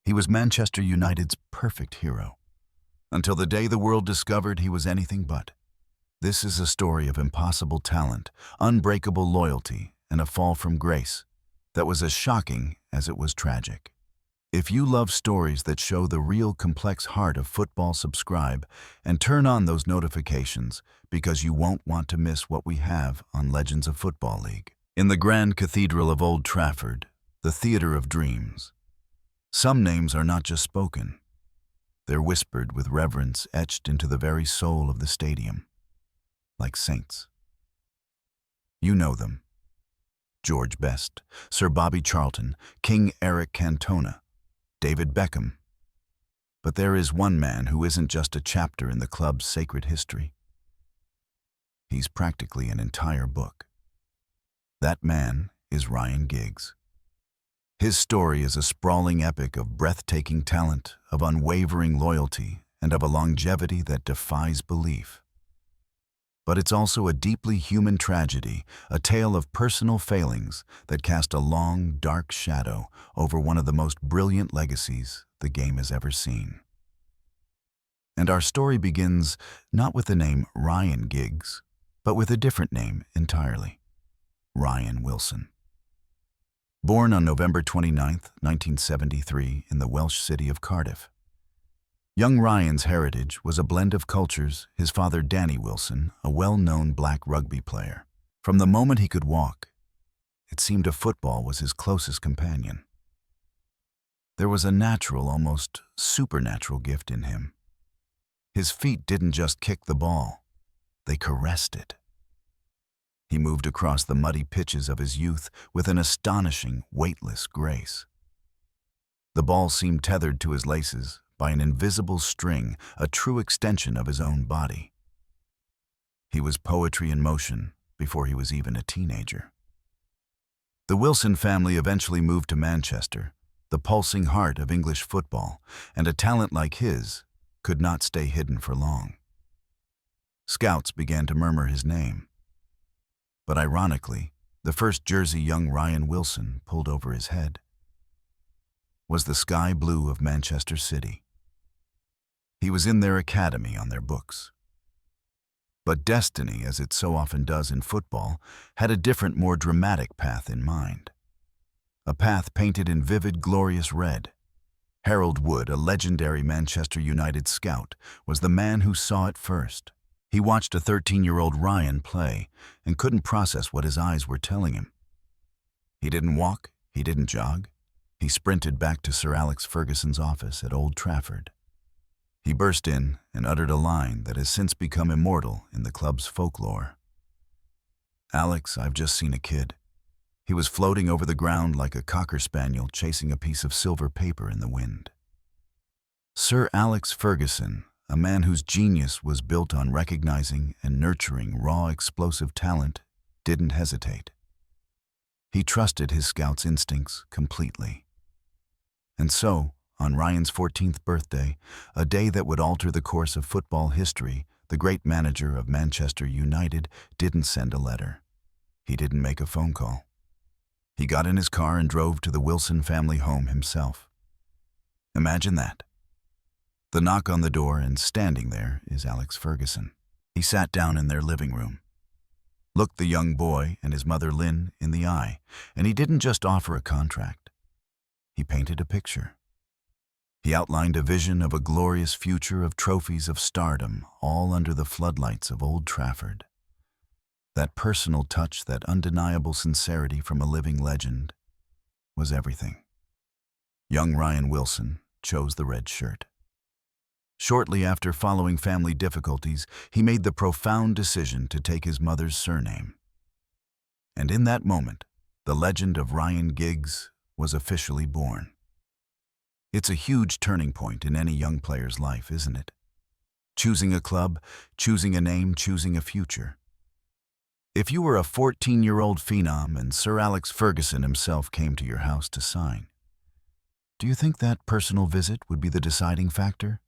He was Manchester United's perfect hero, until the day the world discovered he was anything but. This is a story of impossible talent, unbreakable loyalty, and a fall from grace that was as shocking as it was tragic. If you love stories that show the real complex heart of football, subscribe and turn on those notifications, because you won't want to miss what we have on Legends of Football League. In the Grand Cathedral of Old Trafford, the theater of dreams, some names are not just spoken. They're whispered with reverence etched into the very soul of the stadium, like saints. You know them. George Best, Sir Bobby Charlton, King Eric Cantona, David Beckham. But there is one man who isn't just a chapter in the club's sacred history. He's practically an entire book. That man is Ryan Giggs. His story is a sprawling epic of breathtaking talent, of unwavering loyalty, and of a longevity that defies belief. But it's also a deeply human tragedy, a tale of personal failings that cast a long, dark shadow over one of the most brilliant legacies the game has ever seen. And our story begins not with the name Ryan Giggs, but with a different name entirely: Ryan Wilson. Born on November 29, 1973, in the Welsh city of Cardiff. Young Ryan's heritage was a blend of cultures, his father Danny Wilson, a well-known black rugby player. From the moment he could walk, it seemed a football was his closest companion. There was a natural, almost supernatural gift in him. His feet didn't just kick the ball, they caressed it. He moved across the muddy pitches of his youth with an astonishing, weightless grace. The ball seemed tethered to his laces by an invisible string, a true extension of his own body. He was poetry in motion before he was even a teenager. The Wilson family eventually moved to Manchester, the pulsing heart of English football, and a talent like his could not stay hidden for long. Scouts began to murmur his name. But ironically, the first jersey young Ryan Wilson pulled over his head was the sky blue of Manchester City. He was in their academy on their books. But destiny, as it so often does in football, had a different, more dramatic path in mind. A path painted in vivid, glorious red. Harold Wood, a legendary Manchester United scout, was the man who saw it first. He watched a 13-year-old Ryan play and couldn't process what his eyes were telling him. He didn't walk, he didn't jog. He sprinted back to Sir Alex Ferguson's office at Old Trafford. He burst in and uttered a line that has since become immortal in the club's folklore. "Alex, I've just seen a kid. He was floating over the ground like a cocker spaniel chasing a piece of silver paper in the wind." Sir Alex Ferguson, a man whose genius was built on recognizing and nurturing raw, explosive talent, didn't hesitate. He trusted his scout's instincts completely. And so, on Ryan's 14th birthday, a day that would alter the course of football history, the great manager of Manchester United didn't send a letter. He didn't make a phone call. He got in his car and drove to the Wilson family home himself. Imagine that. The knock on the door, and standing there is Alex Ferguson. He sat down in their living room, looked the young boy and his mother Lynn in the eye, and he didn't just offer a contract. He painted a picture. He outlined a vision of a glorious future of trophies of stardom, all under the floodlights of Old Trafford. That personal touch, that undeniable sincerity from a living legend, was everything. Young Ryan Wilson chose the red shirt. Shortly after, following family difficulties, he made the profound decision to take his mother's surname. And in that moment, the legend of Ryan Giggs was officially born. It's a huge turning point in any young player's life, isn't it? Choosing a club, choosing a name, choosing a future. If you were a 14-year-old phenom and Sir Alex Ferguson himself came to your house to sign, do you think that personal visit would be the deciding factor?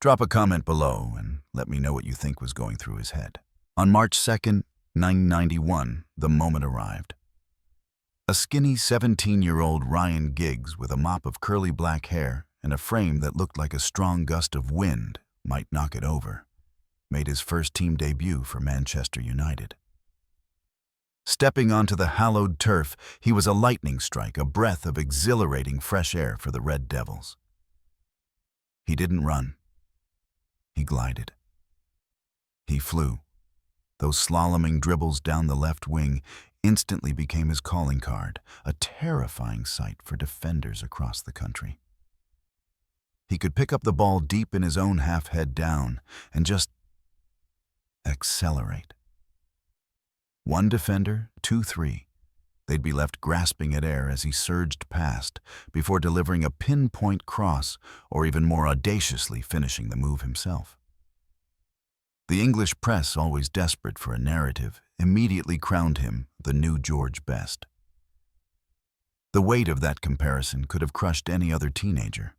Drop a comment below and let me know what you think was going through his head. On March 2nd, 1991, the moment arrived. A skinny 17-year-old Ryan Giggs with a mop of curly black hair and a frame that looked like a strong gust of wind might knock it over, made his first team debut for Manchester United. Stepping onto the hallowed turf, he was a lightning strike, a breath of exhilarating fresh air for the Red Devils. He didn't run. He glided. He flew. Those slaloming dribbles down the left wing instantly became his calling card, a terrifying sight for defenders across the country. He could pick up the ball deep in his own half head down and just accelerate. One defender, 2-3. They'd be left grasping at air as he surged past before delivering a pinpoint cross or even more audaciously finishing the move himself. The English press, always desperate for a narrative, immediately crowned him the new George Best. The weight of that comparison could have crushed any other teenager.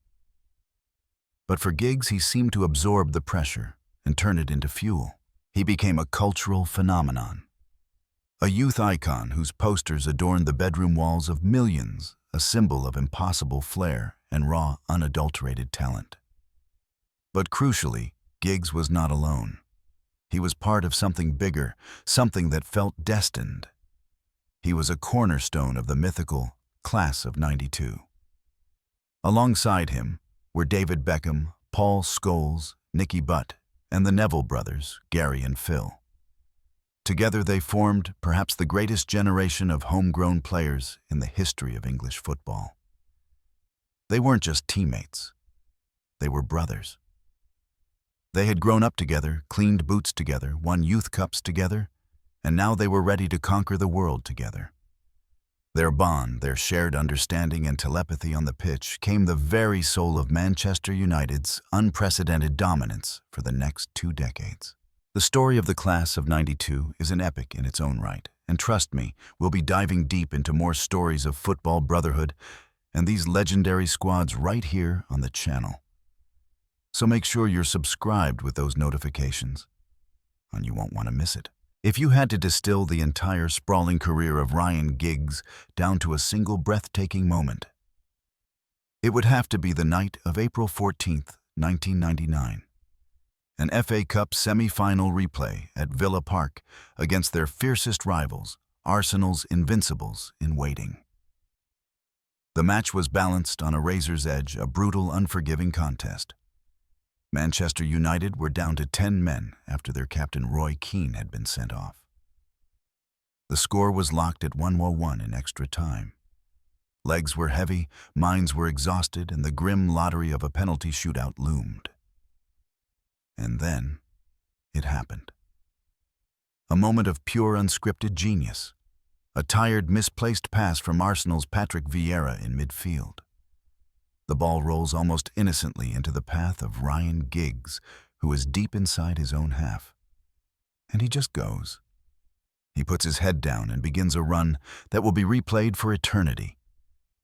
But for Giggs, he seemed to absorb the pressure and turn it into fuel. He became a cultural phenomenon. A youth icon whose posters adorned the bedroom walls of millions, a symbol of impossible flair and raw, unadulterated talent. But crucially, Giggs was not alone. He was part of something bigger, something that felt destined. He was a cornerstone of the mythical class of '92. Alongside him were David Beckham, Paul Scholes, Nicky Butt, and the Neville brothers, Gary and Phil. Together they formed perhaps the greatest generation of homegrown players in the history of English football. They weren't just teammates. They were brothers. They had grown up together, cleaned boots together, won youth cups together, and now they were ready to conquer the world together. Their bond, their shared understanding and telepathy on the pitch came the very soul of Manchester United's unprecedented dominance for the next 2 decades. The story of the class of '92 is an epic in its own right, and trust me, we'll be diving deep into more stories of football brotherhood and these legendary squads right here on the channel. So make sure you're subscribed with those notifications, and you won't want to miss it. If you had to distill the entire sprawling career of Ryan Giggs down to a single breathtaking moment, it would have to be the night of April 14th, 1999. An FA Cup semi-final replay at Villa Park against their fiercest rivals, Arsenal's Invincibles, in waiting. The match was balanced on a razor's edge, a brutal, unforgiving contest. Manchester United were down to 10 men after their captain Roy Keane had been sent off. The score was locked at 1-1 in extra time. Legs were heavy, minds were exhausted, and the grim lottery of a penalty shootout loomed. And then, it happened. A moment of pure unscripted genius. A tired, misplaced pass from Arsenal's Patrick Vieira in midfield. The ball rolls almost innocently into the path of Ryan Giggs, who is deep inside his own half. And he just goes. He puts his head down and begins a run that will be replayed for eternity.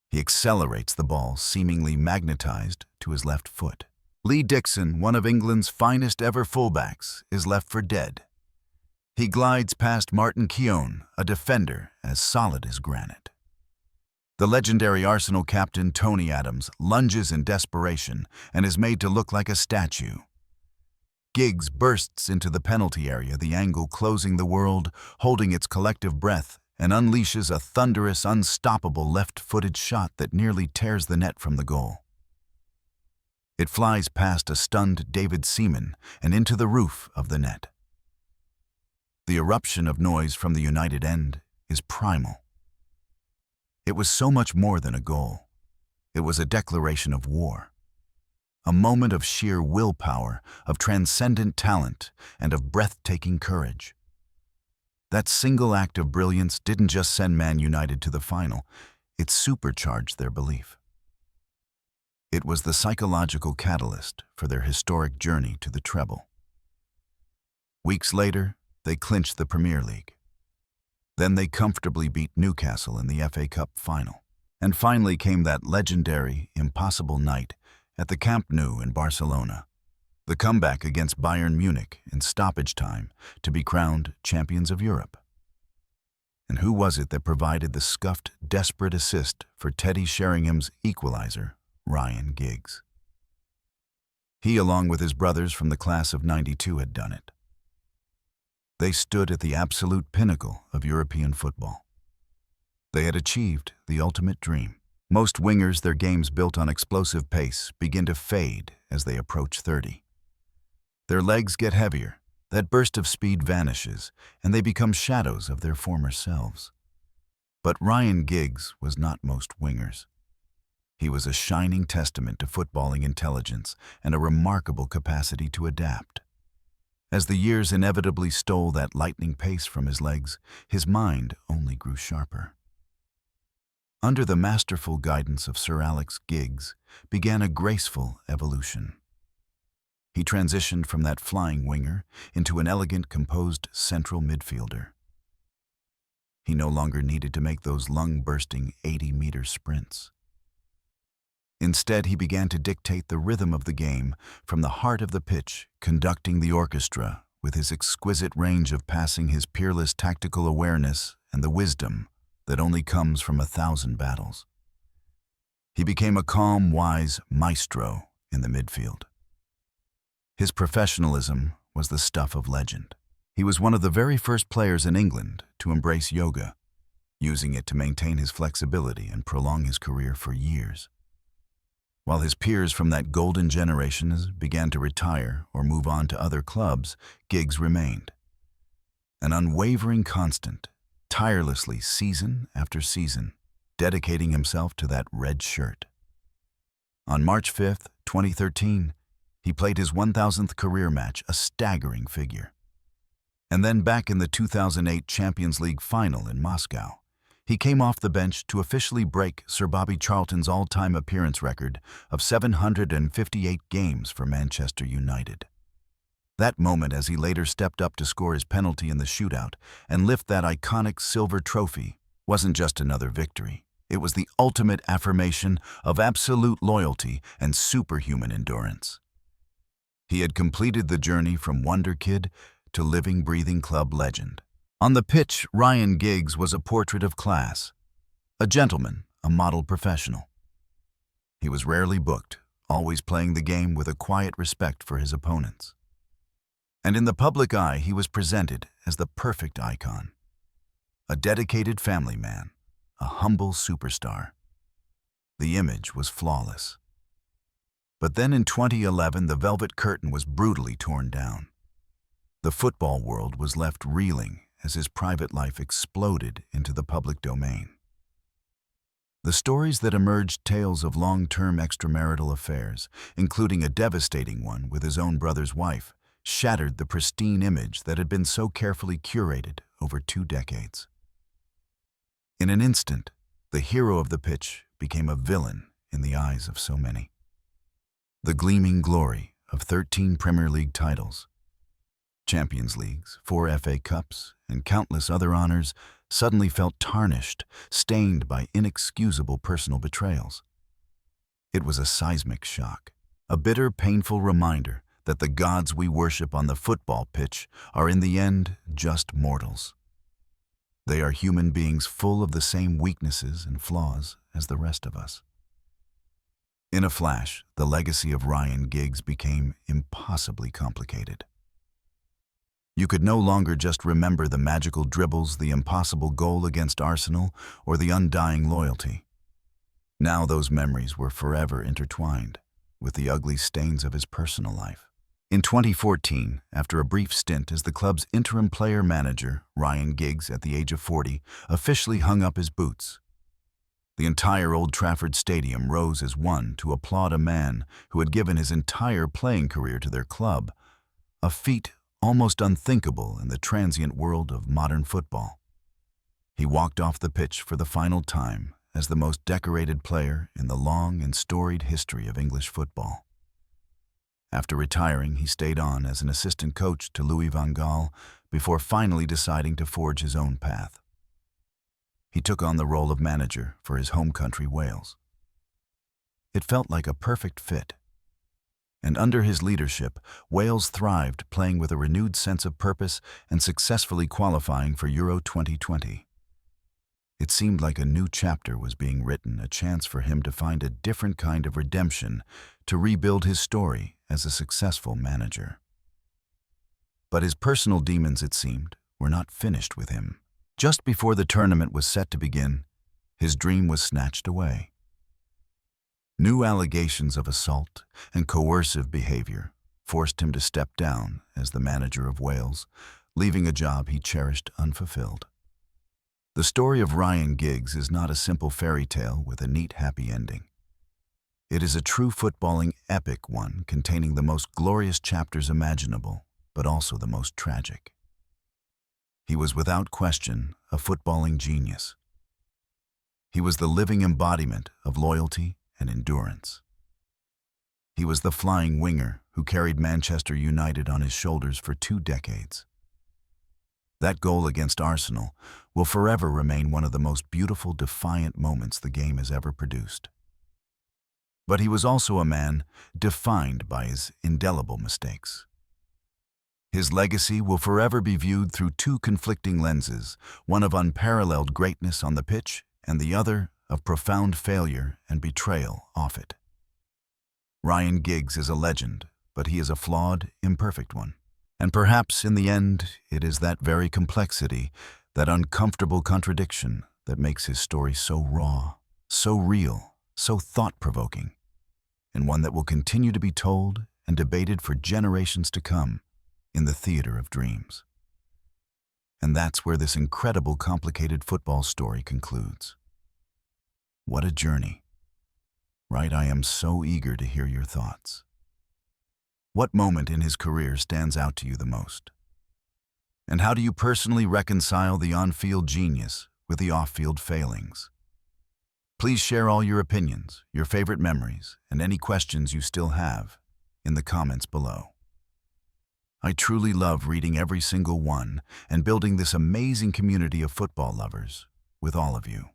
He accelerates the ball, seemingly magnetized to his left foot. Lee Dixon, one of England's finest ever fullbacks, is left for dead. He glides past Martin Keown, a defender as solid as granite. The legendary Arsenal captain Tony Adams lunges in desperation and is made to look like a statue. Giggs bursts into the penalty area, the angle closing the world, holding its collective breath, and unleashes a thunderous, unstoppable left-footed shot that nearly tears the net from the goal. It flies past a stunned David Seaman and into the roof of the net. The eruption of noise from the United end is primal. It was so much more than a goal. It was a declaration of war. A moment of sheer willpower, of transcendent talent, and of breathtaking courage. That single act of brilliance didn't just send Man United to the final, it supercharged their belief. It was the psychological catalyst for their historic journey to the treble. Weeks later, they clinched the Premier League. Then they comfortably beat Newcastle in the FA Cup final. And finally came that legendary, impossible night at the Camp Nou in Barcelona, the comeback against Bayern Munich in stoppage time to be crowned champions of Europe. And who was it that provided the scuffed, desperate assist for Teddy Sheringham's equalizer, Ryan Giggs? He, along with his brothers from the class of '92, had done it. They stood at the absolute pinnacle of European football. They had achieved the ultimate dream. Most wingers, their games built on explosive pace, begin to fade as they approach 30. Their legs get heavier, that burst of speed vanishes, and they become shadows of their former selves. But Ryan Giggs was not most wingers. He was a shining testament to footballing intelligence and a remarkable capacity to adapt. As the years inevitably stole that lightning pace from his legs, his mind only grew sharper. Under the masterful guidance of Sir Alex Giggs began a graceful evolution. He transitioned from that flying winger into an elegant, composed central midfielder. He no longer needed to make those lung-bursting 80-meter sprints. Instead, he began to dictate the rhythm of the game from the heart of the pitch, conducting the orchestra with his exquisite range of passing, his peerless tactical awareness, and the wisdom that only comes from 1,000 battles. He became a calm, wise maestro in the midfield. His professionalism was the stuff of legend. He was one of the very first players in England to embrace yoga, using it to maintain his flexibility and prolong his career for years. While his peers from that golden generation began to retire or move on to other clubs, Giggs remained. An unwavering constant, tirelessly season after season, dedicating himself to that red shirt. On March 5th, 2013, he played his 1,000th career match, a staggering figure. And then back in the 2008 Champions League final in Moscow, he came off the bench to officially break Sir Bobby Charlton's all-time appearance record of 758 games for Manchester United. That moment, as he later stepped up to score his penalty in the shootout and lift that iconic silver trophy, wasn't just another victory. It was the ultimate affirmation of absolute loyalty and superhuman endurance. He had completed the journey from wonder kid to living, breathing club legend. On the pitch, Ryan Giggs was a portrait of class, a gentleman, a model professional. He was rarely booked, always playing the game with a quiet respect for his opponents. And in the public eye, he was presented as the perfect icon. A dedicated family man, a humble superstar. The image was flawless. But then in 2011, the velvet curtain was brutally torn down. The football world was left reeling as his private life exploded into the public domain. The stories that emerged, tales of long-term extramarital affairs, including a devastating one with his own brother's wife, shattered the pristine image that had been so carefully curated over 2 decades. In an instant, the hero of the pitch became a villain in the eyes of so many. The gleaming glory of 13 Premier League titles, Champions Leagues, 4 FA Cups, and countless other honors suddenly felt tarnished, stained by inexcusable personal betrayals. It was a seismic shock, a bitter, painful reminder that the gods we worship on the football pitch are in the end just mortals. They are human beings full of the same weaknesses and flaws as the rest of us. In a flash, the legacy of Ryan Giggs became impossibly complicated. You could no longer just remember the magical dribbles, the impossible goal against Arsenal, or the undying loyalty. Now those memories were forever intertwined with the ugly stains of his personal life. In 2014, after a brief stint as the club's interim player-manager, Ryan Giggs, at the age of 40, officially hung up his boots. The entire Old Trafford Stadium rose as one to applaud a man who had given his entire playing career to their club, a feat almost unthinkable in the transient world of modern football. He walked off the pitch for the final time as the most decorated player in the long and storied history of English football. After retiring, he stayed on as an assistant coach to Louis van Gaal before finally deciding to forge his own path. He took on the role of manager for his home country, Wales. It felt like a perfect fit. And under his leadership, Wales thrived, playing with a renewed sense of purpose and successfully qualifying for Euro 2020. It seemed like a new chapter was being written, a chance for him to find a different kind of redemption, to rebuild his story as a successful manager. But his personal demons, it seemed, were not finished with him. Just before the tournament was set to begin, his dream was snatched away. New allegations of assault and coercive behavior forced him to step down as the manager of Wales, leaving a job he cherished unfulfilled. The story of Ryan Giggs is not a simple fairy tale with a neat, happy ending. It is a true footballing epic, one containing the most glorious chapters imaginable, but also the most tragic. He was without question a footballing genius. He was the living embodiment of loyalty and endurance. He was the flying winger who carried Manchester United on his shoulders for 2 decades. That goal against Arsenal will forever remain one of the most beautiful, defiant moments the game has ever produced. But he was also a man defined by his indelible mistakes. His legacy will forever be viewed through 2 conflicting lenses, one of unparalleled greatness on the pitch and the other of profound failure and betrayal off it. Ryan Giggs is a legend, but he is a flawed, imperfect one. And perhaps in the end, it is that very complexity, that uncomfortable contradiction, that makes his story so raw, so real, so thought-provoking, and one that will continue to be told and debated for generations to come in the theater of dreams. And that's where this incredible, complicated football story concludes. What a journey. Right, I am so eager to hear your thoughts. What moment in his career stands out to you the most? And how do you personally reconcile the on-field genius with the off-field failings? Please share all your opinions, your favorite memories, and any questions you still have in the comments below. I truly love reading every single one and building this amazing community of football lovers with all of you.